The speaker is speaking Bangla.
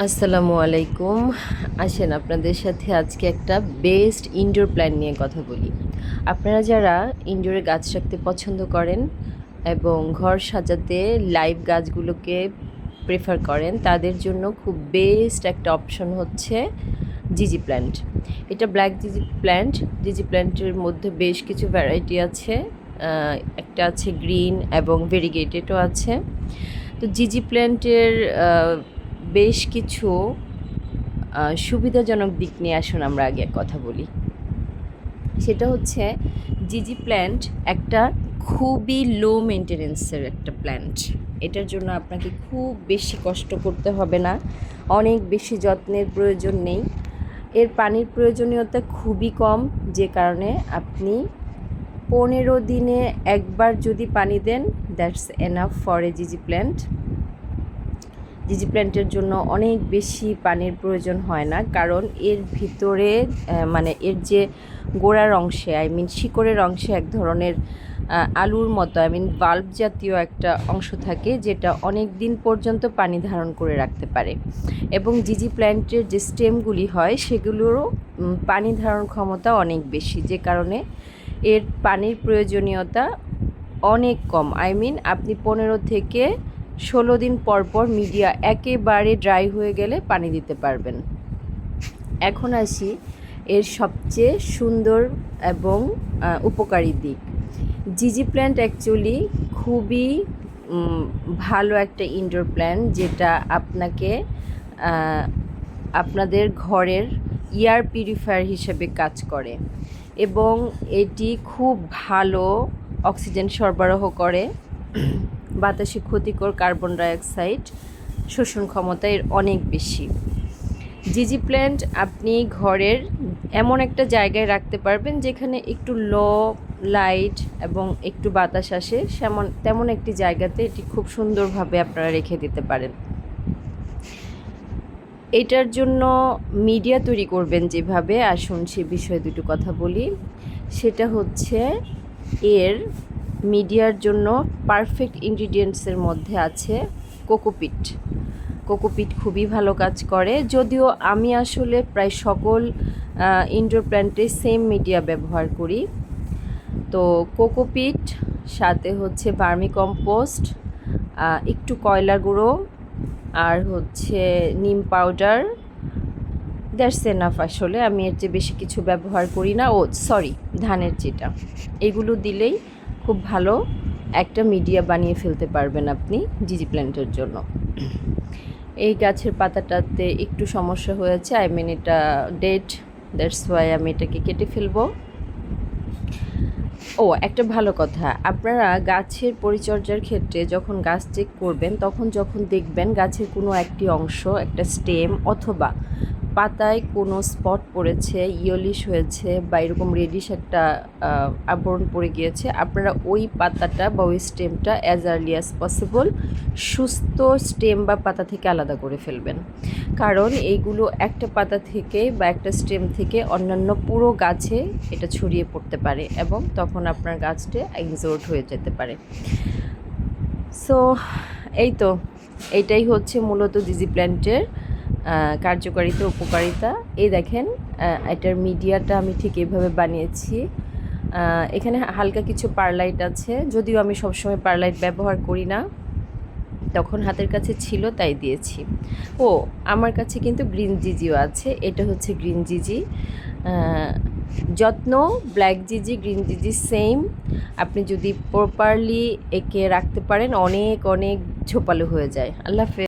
আসসালামু আলাইকুম। আসেন আপনাদের সাথে আজকে একটা বেস্ট ইনডোর প্ল্যান নিয়ে কথা বলি। আপনারা যারা ইনডোরে গাছ রাখতে পছন্দ করেন এবং ঘর সাজাতে লাইভ গাছগুলোকে প্রেফার করেন, তাদের জন্য খুব বেস্ট একটা অপশন হচ্ছে জিজি প্ল্যান্ট। এটা ব্ল্যাক জিজি প্ল্যান্ট। জিজি প্ল্যান্টের মধ্যে বেশ কিছু ভ্যারাইটি আছে। একটা আছে গ্রিন এবং ভেরিগেটেডও আছে। তো জিজি প্ল্যান্টের বেশ কিছু সুবিধাজনক দিক নিয়ে আসুন আমরা আগে কথা বলি। সেটা হচ্ছে জিজি প্ল্যান্ট একটা খুবই লো মেনটেনেন্সের একটা প্ল্যান্ট। এটার জন্য আপনাকে খুব বেশি কষ্ট করতে হবে না, অনেক বেশি যত্নের প্রয়োজন নেই। এর পানির প্রয়োজনীয়তা খুবই কম, যে কারণে আপনি 15 দিনে একবার যদি পানি দেন, দ্যাটস এনাফ ফর এ জিজি প্ল্যান্ট। জিজি প্ল্যান্টের জন্য অনেক বেশি পানির প্রয়োজন হয় না, কারণ এর ভিতরে মানে এর যে গোড়ার অংশে, শিকড়ের অংশে এক ধরনের আলুর মতো বাল্ব জাতীয় একটা অংশ থাকে, যেটা অনেক দিন পর্যন্ত পানি ধারণ করে রাখতে পারে। এবং জিজি প্ল্যান্টের যে স্টেমগুলি হয় সেগুলোরও পানি ধারণ ক্ষমতা অনেক বেশি, যে কারণে এর পানির প্রয়োজনীয়তা অনেক কম। আপনি 15 থেকে 16 দিন পর পর মিডিয়া একেবারে ড্রাই হয়ে গেলে পানি দিতে পারবেন। এখন আসি এর সবচেয়ে সুন্দর এবং উপকারী দিক। জিজি প্ল্যান্ট অ্যাকচুয়ালি খুবই ভালো একটা ইনডোর প্ল্যান্ট, যেটা আপনাকে আপনাদের ঘরের এয়ার পিউরিফায়ার হিসেবে কাজ করে এবং এটি খুব ভালো অক্সিজেন সরবরাহ করে। বাতাসে ক্ষতিকর কার্বন ডাইঅক্সাইড শোষণ ক্ষমতা এর অনেক বেশি। জিজি প্ল্যান্ট আপনি ঘরের এমন একটা জায়গায় রাখতে পারবেন যেখানে একটু লো লাইট এবং একটু বাতাস আসে, তেমন একটি জায়গাতে এটি খুব সুন্দরভাবে আপনারা রেখে দিতে পারেন। এটার জন্য মিডিয়া তৈরি করবেন যেভাবে, আসুন সে বিষয়ে দুটো কথা বলি। সেটা হচ্ছে এর মিডিয়ার জন্য পারফেক্ট ইনগ্রিডিয়েন্টসের মধ্যে আছে কোকোপিট। কোকোপিট খুবই ভালো কাজ করে, যদিও আমি আসলে প্রায় সকল ইনডোর প্ল্যান্টে সেম মিডিয়া ব্যবহার করি। তো কোকোপিট, সাথে হচ্ছে ভার্মি কম্পোস্ট, একটু কয়লা গুঁড়ো, আর হচ্ছে নিম পাউডার, দ্যাটস এনাফ। আসলে আমি এর চেয়ে বেশি কিছু ব্যবহার করি না। ধানের চিটা, এগুলো দিলেই খুব ভালো একটা মিডিয়া বানিয়ে ফেলতে পারবেন আপনি জিজি প্ল্যান্টের জন্য। এই গাছের পাতাটাতে একটু সমস্যা হয়েছে, এটা ডেড, দ্যাটস ওয়াই আমি এটাকে কেটে ফেলবো। একটা ভালো কথা, আপনারা গাছের পরিচর্যার ক্ষেত্রে যখন গাছ চেক করবেন, তখন যখন দেখবেন গাছের কোনো একটি অংশ, একটা স্টেম অথবা পাতায় কোনো স্পট পড়েছে, ইয়েলিশ হয়েছে বা এরকম রেডিশ একটা আবরণ পড়ে গিয়েছে, আপনারা ওই পাতাটা বা ওই স্টেমটা অ্যাজ আর্লি অ্যাজ পসিবল সুস্থ স্টেম বা পাতা থেকে আলাদা করে ফেলবেন। কারণ এইগুলো একটা পাতা থেকে বা একটা স্টেম থেকে অন্যান্য পুরো গাছে এটা ছড়িয়ে পড়তে পারে এবং তখন আপনার গাছটা এক্সোর্ট হয়ে যেতে পারে। সো এইটাই হচ্ছে মূলত জিজি প্ল্যান্টের কার্যকারিতা, উপকারিতা। এই দেখেন, এটার মিডিয়াটা আমি ঠিক এইভাবে বানিয়েছি। এখানে হালকা কিছু পারলাইট আছে, যদিও আমি সবসময় পারলাইট ব্যবহার করি না, তখন হাতের কাছে ছিল তাই দিয়েছি। আমার কাছে কিন্তু গ্রিন জিজিও আছে। এটা হচ্ছে গ্রিন জিজি। যত্ন ব্ল্যাক জিজি, গ্রিন জিজি সেম। আপনি যদি প্রপারলি একে রাখতে পারেন, অনেক অনেক ঝোপালো হয়ে যায়। আল্লাহ হাফেজ।